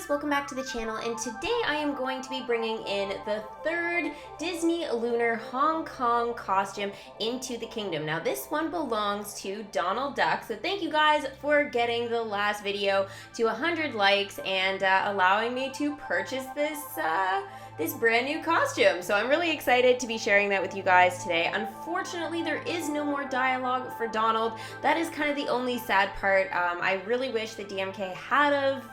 guys, welcome back to the channel, and today I am going to be bringing in the third Disney Lunar Hong Kong costume into the kingdom. Now this one belongs to Donald Duck, so thank you guys for getting the last video to 100 likes and allowing me to purchase this brand new costume. So I'm really excited to be sharing that with you guys today. Unfortunately, there is no more dialogue for Donald. That is kind of the only sad part. I really wish that DMK had have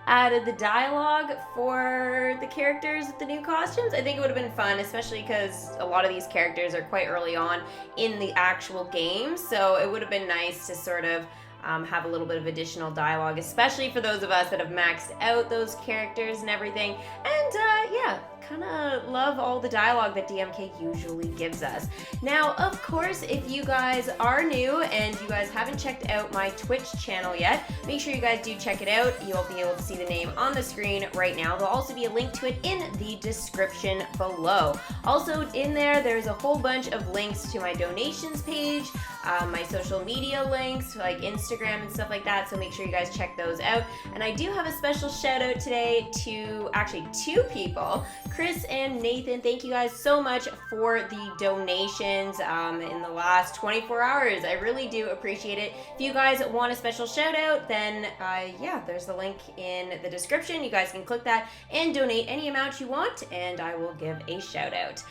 added the dialogue for the characters with the new costumes. I think it would have been fun, especially because a lot of these characters are quite early on in the actual game, so it would have been nice to sort of have a little bit of additional dialogue, especially for those of us that have maxed out those characters and everything. And yeah, kind of love all the dialogue that DMK usually gives us. Now, of course, if you guys are new and you guys haven't checked out my Twitch channel yet, make sure you guys do check it out. You'll be able to see the name on the screen right now. There'll also be a link to it in the description below. Also in there's a whole bunch of links to my donations page, my social media links like Instagram and stuff like that, so make sure you guys check those out. And I do have a special shout out today to actually two people, Chris and Nathan. Thank you guys so much for the donations in the last 24 hours. I really do appreciate it. If you guys want a special shout out, then yeah, there's the link in the description. You guys can click that and donate any amount you want, and I will give a shout out.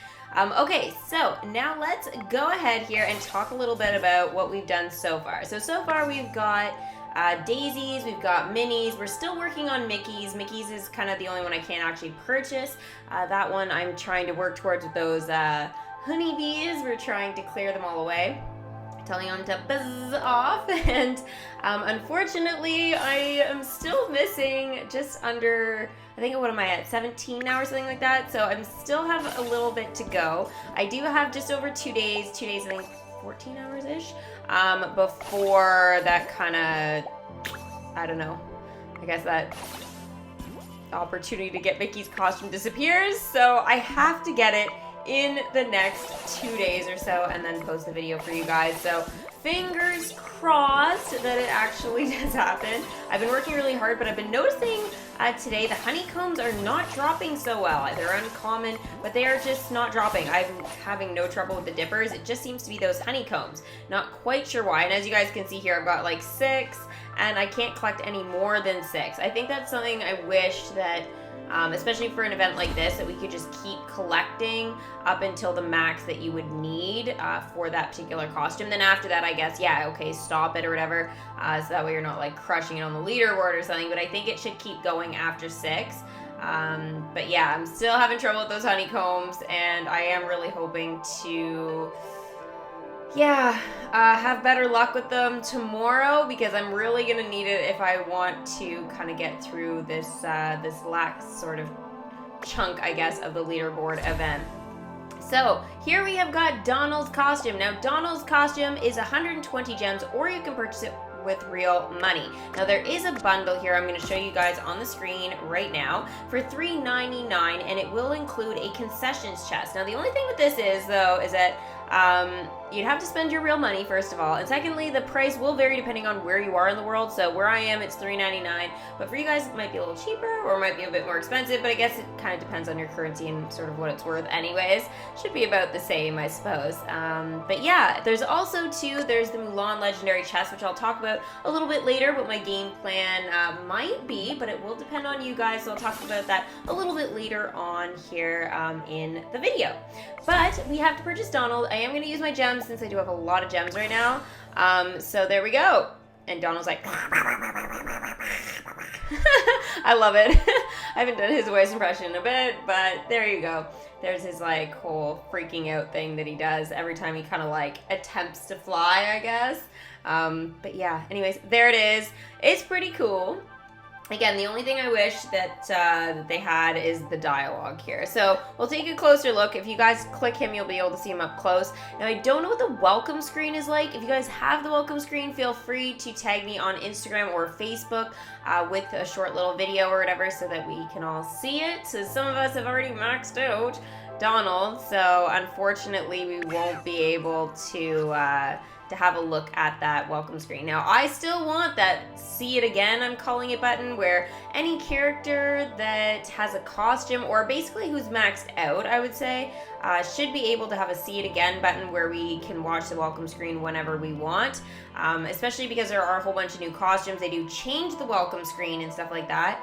Okay, so now let's go ahead here and talk a little bit about what we've done so far. So far we've got daisies, we've got minis. We're still working on Mickey's. Mickey's is kind of the only one I can't actually purchase. That one I'm trying to work towards with those honeybees. We're trying to clear them all away, telling them to buzz off, and unfortunately I am still missing just under, I think, what am I at, 17 now or something like that, so I still have a little bit to go. I do have just over 2 days, I think 14 hours-ish, before that kind of, I don't know, I guess that opportunity to get Mickey's costume disappears, so I have to get it in the next 2 days or so and then post the video for you guys. So fingers crossed that it actually does happen. I've been working really hard, but I've been noticing today the honeycombs are not dropping so well. They're uncommon, but they are just not dropping. I'm having no trouble with the dippers. It just seems to be those honeycombs. Not quite sure why. And as you guys can see here, I've got like 6, and I can't collect any more than 6. I think that's something I wish that especially for an event like this, that we could just keep collecting up until the max that you would need for that particular costume. Then after that, I guess, yeah, okay, stop it or whatever, so that way you're not like crushing it on the leaderboard or something, but I think it should keep going after 6. But yeah, I'm still having trouble with those honeycombs, and I am really hoping to, yeah, have better luck with them tomorrow, because I'm really gonna need it if I want to kind of get through this this last sort of chunk, I guess, of the leaderboard event. So here we have got Donald's costume. Now Donald's costume is 120 gems, or you can purchase it with real money. Now there is a bundle here I'm going to show you guys on the screen right now for $3.99, and it will include a concessions chest. Now the only thing with this is, though, is that you'd have to spend your real money, first of all, and secondly, the price will vary depending on where you are in the world. So where I am, it's $3.99, but for you guys it might be a little cheaper or it might be a bit more expensive, but I guess it kind of depends on your currency and sort of what it's worth anyways. Should be about the same, I suppose. But yeah, there's also there's the Mulan Legendary chest, which I'll talk about a little bit later, what my game plan might be, but it will depend on you guys, so I'll talk about that a little bit later on here in the video. But we have to purchase Donald. I am going to use my gems since I do have a lot of gems right now. So there we go. And Donald's like, I love it. I haven't done his voice impression in a bit, but there you go. There's his like whole freaking out thing that he does every time he kind of like attempts to fly, I guess. But yeah, anyways, there it is. It's pretty cool. Again, the only thing I wish that they had is the dialogue here. So we'll take a closer look. If you guys click him, you'll be able to see him up close. Now, I don't know what the welcome screen is like. If you guys have the welcome screen, feel free to tag me on Instagram or Facebook with a short little video or whatever so that we can all see it. So some of us have already maxed out Donald, so unfortunately we won't be able to have a look at that welcome screen. Now, I still want that see it again, I'm calling it button, where any character that has a costume, or basically who's maxed out, I would say, should be able to have a see it again button where we can watch the welcome screen whenever we want, especially because there are a whole bunch of new costumes. They do change the welcome screen and stuff like that.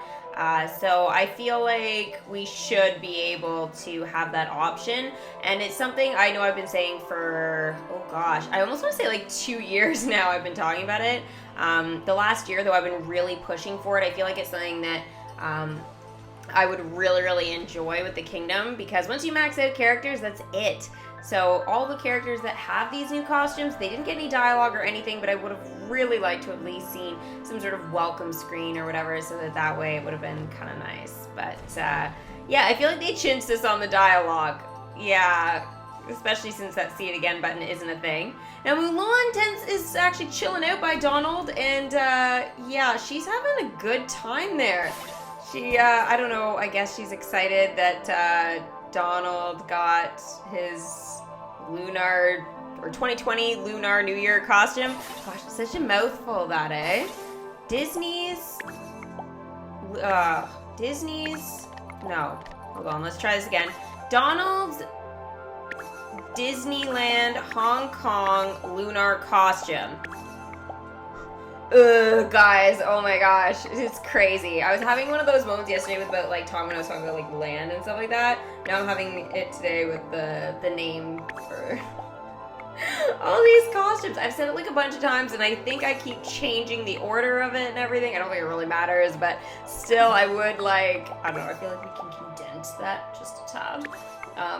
So I feel like we should be able to have that option, and it's something I know I've been saying for, oh gosh, I almost want to say like 2 years now I've been talking about it. The last year though I've been really pushing for it. I feel like it's something that I would really enjoy with the kingdom, because once you max out characters, that's it. So all the characters that have these new costumes, they didn't get any dialogue or anything, but I would have really liked to have at least seen some sort of welcome screen or whatever, so that way it would have been kind of nice. But yeah, I feel like they changed this on the dialogue. Yeah, especially since that see it again button isn't a thing. Now Mulan is actually chilling out by Donald, and yeah, she's having a good time there. She, I don't know, I guess she's excited that Donald got his LUNAR, or 2020 LUNAR New Year costume. Gosh, such a mouthful that, eh? Disney's, no, hold on, let's try this again. Donald's Disneyland Hong Kong LUNAR costume. Ugh, guys, oh my gosh, it's crazy. I was having one of those moments yesterday with when I was talking about like land and stuff like that. Now I'm having it today with the name for all these costumes. I've said it like a bunch of times, and I think I keep changing the order of it and everything. I don't think it really matters, but still, I would like, I don't know, I feel like we can condense that just a tad.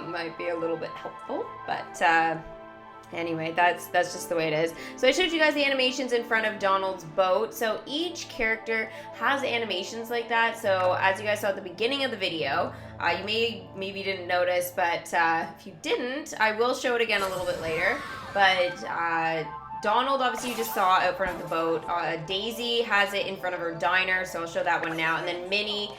Might be a little bit helpful, but anyway, that's just the way it is. So I showed you guys the animations in front of Donald's boat. So each character has animations like that. So as you guys saw at the beginning of the video, you maybe didn't notice, but if you didn't, I will show it again a little bit later. But Donald, obviously, you just saw out front of the boat. Daisy has it in front of her diner, so I'll show that one now. And then Minnie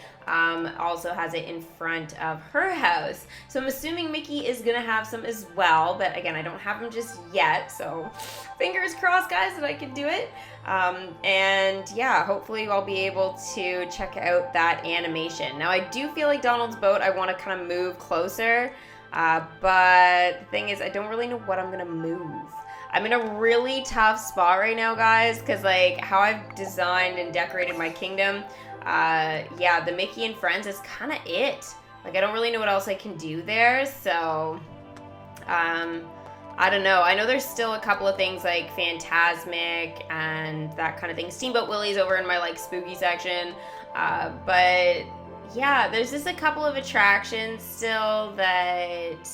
also has it in front of her house. So I'm assuming Mickey is gonna have some as well, but again, I don't have them just yet, so fingers crossed, guys, that I can do it. And yeah, hopefully I'll be able to check out that animation. Now, I do feel like Donald's boat, I want to kind of move closer, but the thing is, I don't really know what I'm gonna move. I'm in a really tough spot right now, guys, because like how I've designed and decorated my kingdom, yeah, the Mickey and Friends is kind of it. Like, I don't really know what else I can do there, so, I don't know. I know there's still a couple of things like Phantasmic and that kind of thing. Steamboat Willie's over in my, like, spooky section, but, yeah, there's just a couple of attractions still that,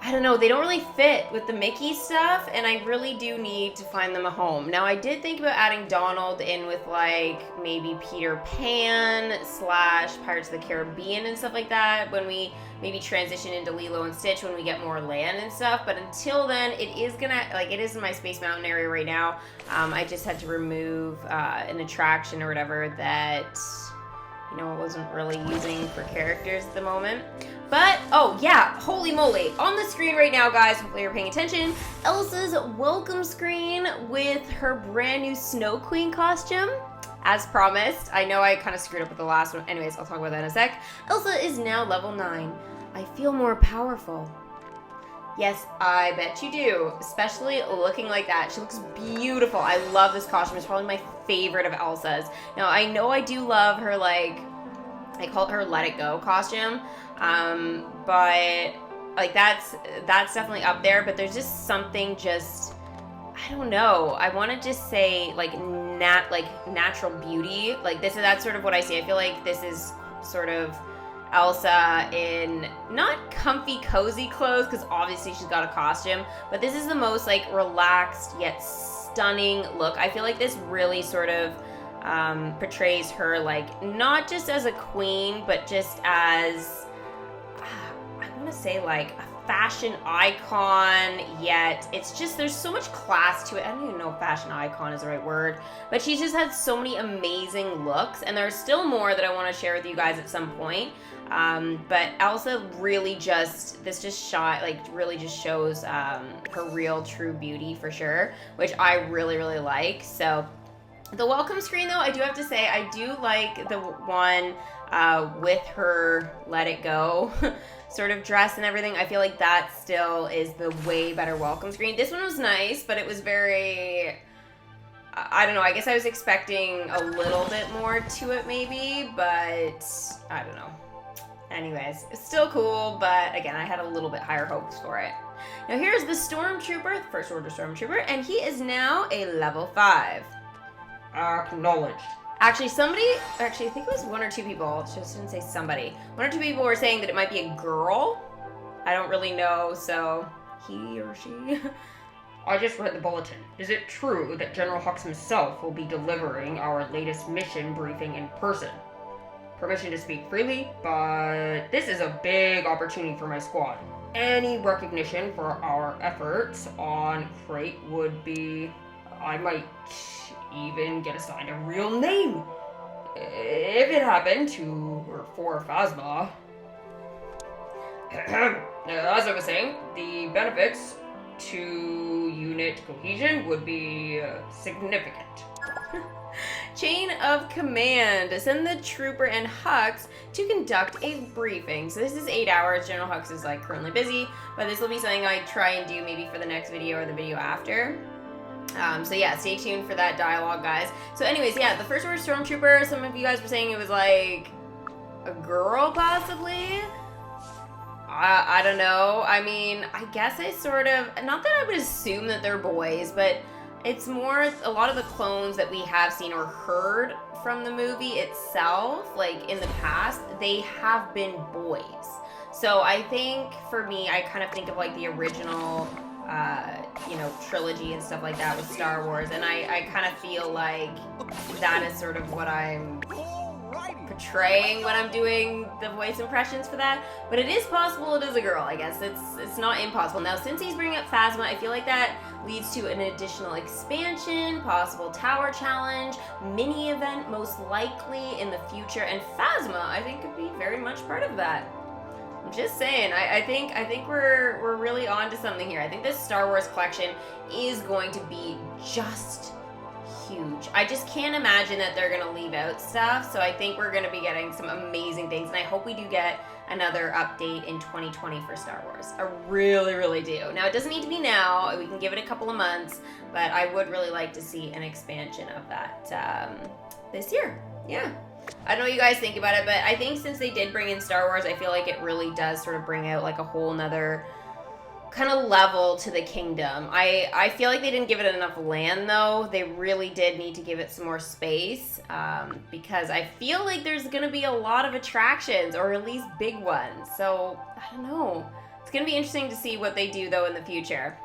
I don't know, they don't really fit with the Mickey stuff, and I really do need to find them a home. Now, I did think about adding Donald in with, like, maybe Peter Pan / Pirates of the Caribbean and stuff like that when we maybe transition into Lilo and Stitch when we get more land and stuff. But until then, it is gonna, like, it is in my Space Mountain area right now. I just had to remove an attraction or whatever that, you know, I wasn't really using for characters at the moment. But, oh yeah, holy moly. On the screen right now, guys, hopefully you're paying attention, Elsa's welcome screen with her brand new Snow Queen costume, as promised. I know I kind of screwed up with the last one. Anyways, I'll talk about that in a sec. Elsa is now level 9. I feel more powerful. Yes, I bet you do, especially looking like that. She looks beautiful. I love this costume. It's probably my favorite of Elsa's. Now, I know I do love her, like, I call it her Let It Go costume, but, like, that's definitely up there, but there's just something just, I don't know, I want to just say, like, natural beauty. Like, that's sort of what I see. I feel like this is sort of Elsa in not comfy, cozy clothes, because obviously she's got a costume, but this is the most, like, relaxed yet stunning look. I feel like this really sort of portrays her, like, not just as a queen, but just as, I want to say, like, a fashion icon yet. It's just, there's so much class to it. I don't even know if fashion icon is the right word, but she just has so many amazing looks, and there's still more that I want to share with you guys at some point. But Elsa really just, this just shot, like, really just shows her real true beauty for sure, which I really, really like. So the welcome screen, though, I do have to say, I do like the one with her Let It Go sort of dress and everything. I feel like that still is the way better welcome screen. This one was nice, but it was very, I don't know, I guess I was expecting a little bit more to it maybe, but I don't know. Anyways, it's still cool, but again, I had a little bit higher hopes for it. Now here's the Stormtrooper, First Order Stormtrooper, and he is now a level 5. Acknowledged. Actually, I think it was one or two people, just didn't say somebody. One or two people were saying that it might be a girl. I don't really know, so he or she. I just read the bulletin. Is it true that General Hux himself will be delivering our latest mission briefing in person? Permission to speak freely, but this is a big opportunity for my squad. Any recognition for our efforts on Crate would be... I might even get assigned a real name. If it happened for Phasma. As I was saying, the benefits to unit cohesion would be significant. Chain of command. Send the trooper and Hux to conduct a briefing. So this is 8 hours. General Hux is like currently busy, but this will be something I try and do maybe for the next video or the video after. So yeah, stay tuned for that dialogue, guys. So anyways, yeah, the First Order Stormtrooper, some of you guys were saying it was like a girl possibly. I don't know. I mean, I guess I sort of, not that I would assume that they're boys, but it's more a lot of the clones that we have seen or heard from the movie itself, like in the past, they have been boys. So I think for me, I kind of think of like the original, trilogy and stuff like that with Star Wars, and I kind of feel like that is sort of what I'm portraying when I'm doing the voice impressions for that. But it is possible it is a girl, I guess. It's not impossible. Now, since he's bringing up Phasma, I feel like that leads to an additional expansion, possible tower challenge, mini event most likely in the future, and Phasma, I think, could be very much part of that. I'm just saying, I think we're really on to something here. I think this Star Wars collection is going to be just huge. I just can't imagine that they're going to leave out stuff, so I think we're going to be getting some amazing things, and I hope we do get another update in 2020 for Star Wars. I really, really do. Now, it doesn't need to be now. We can give it a couple of months, but I would really like to see an expansion of that this year. Yeah. I don't know what you guys think about it, but I think since they did bring in Star Wars, I feel like it really does sort of bring out like a whole nother kind of level to the kingdom. I feel like they didn't give it enough land, though. They really did need to give it some more space, because I feel like there's going to be a lot of attractions, or at least big ones. So, I don't know. It's going to be interesting to see what they do, though, in the future.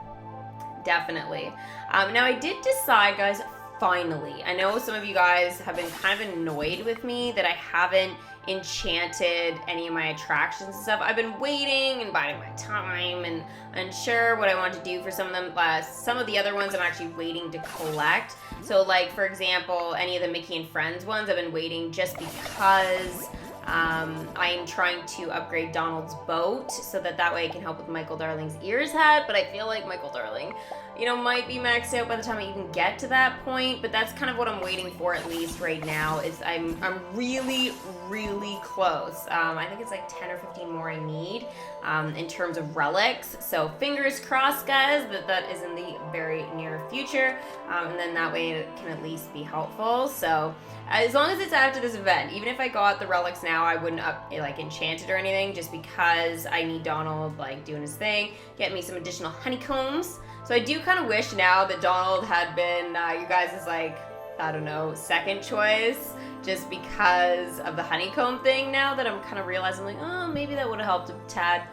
Definitely. Now, I did decide, guys, finally. I know some of you guys have been kind of annoyed with me that I haven't enchanted any of my attractions and stuff. I've been waiting and biding my time and unsure what I want to do for some of them. Some of the other ones I'm actually waiting to collect. So like, for example, any of the Mickey and Friends ones I've been waiting just because I'm trying to upgrade Donald's boat so that way I can help with Michael Darling's ears hat, but I feel like Michael Darling, might be maxed out by the time I even get to that point, but that's kind of what I'm waiting for, at least right now, is I'm really, really close. I think it's like 10 or 15 more I need in terms of relics, so fingers crossed, guys, that is in the very near future, and then that way it can at least be helpful. So as long as it's after this event, even if I got the relics now, I wouldn't enchant it or anything, just because I need Donald doing his thing, get me some additional honeycombs. So I do kind of wish now that Donald had been you guys' second choice, just because of the honeycomb thing. Now that I'm kind of realizing maybe that would have helped a tad.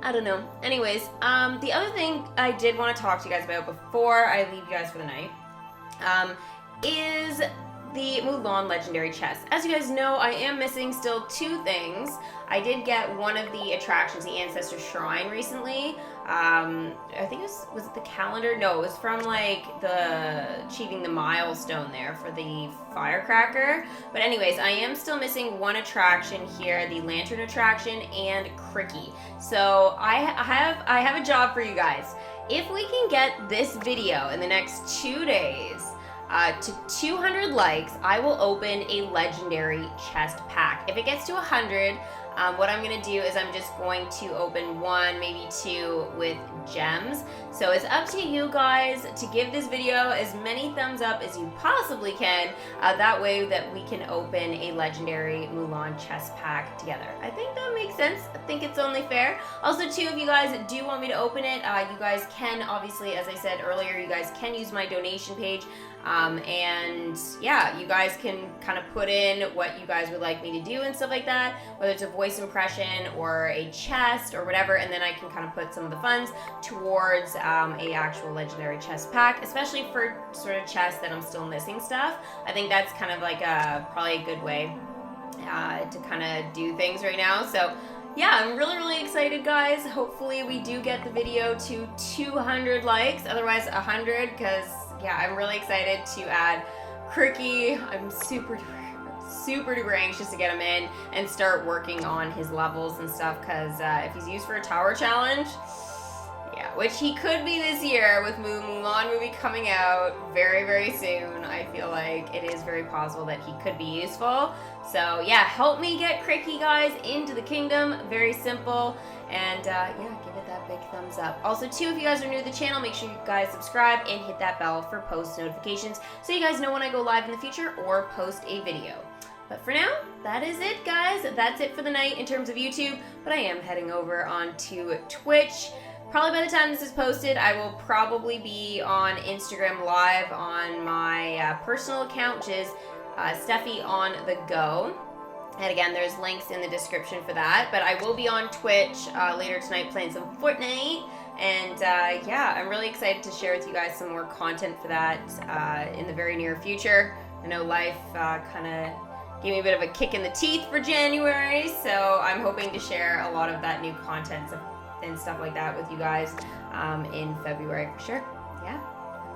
I don't know. Anyways, the other thing I did want to talk to you guys about before I leave you guys for the night is the Mulan legendary chest. As you guys know, I am missing still 2 things. I did get one of the attractions, the Ancestor Shrine, recently. I think was it the calendar? No, it was from like the achieving the milestone there for the firecracker. But anyways, I am still missing 1 attraction here, the lantern attraction and Cricky. So I have a job for you guys. If we can get this video in the next 2 days to 200 likes, I will open a legendary chest pack. If it gets to 100, what I'm going to do is I'm just going to open 1, maybe 2 with gems. So it's up to you guys to give this video as many thumbs up as you possibly can. That way that we can open a legendary Mulan chest pack together. I think that makes sense. I think it's only fair. Also, too, if you guys do want me to open it, you guys can, obviously, as I said earlier, you guys can use my donation page. And yeah, you guys can kind of put in what you guys would like me to do and stuff like that, whether it's a voice impression or a chest or whatever, and then I can kind of put some of the funds towards a actual legendary chest pack, especially for sort of chests that I'm still missing stuff. I think that's kind of like probably a good way to kind of do things right now. So yeah, I'm really excited, guys. Hopefully we do get the video to 200 likes, otherwise 100, because yeah, I'm really excited to add Cricky. I'm super duper anxious to get him in and start working on his levels and stuff, because if he's used for a tower challenge, yeah, which he could be this year with Mulan movie coming out very soon, I feel like it is very possible that he could be useful. So yeah, help me get Cricky, guys, into the kingdom. Very simple. And yeah, give it that big thumbs up. Also, too, if you guys are new to the channel, make sure you guys subscribe and hit that bell for post notifications so you guys know when I go live in the future or post a video. But for now, that is it, guys. That's it for the night in terms of YouTube, but I am heading over onto Twitch. Probably by the time this is posted, I will probably be on Instagram Live on my personal account, which is Steffi on the Go. And again, there's links in the description for that. But I will be on Twitch later tonight playing some Fortnite. And yeah, I'm really excited to share with you guys some more content for that in the very near future. I know life kind of gave me a bit of a kick in the teeth for January, so I'm hoping to share a lot of that new content and stuff like that with you guys in February for sure. Yeah.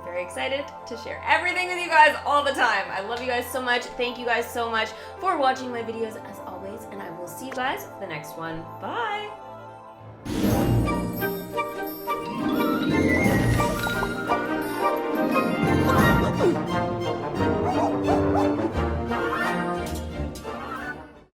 Very excited to share everything with you guys all the time. I love you guys so much. Thank you guys so much for watching my videos as always, and I will see you guys for the next one. Bye!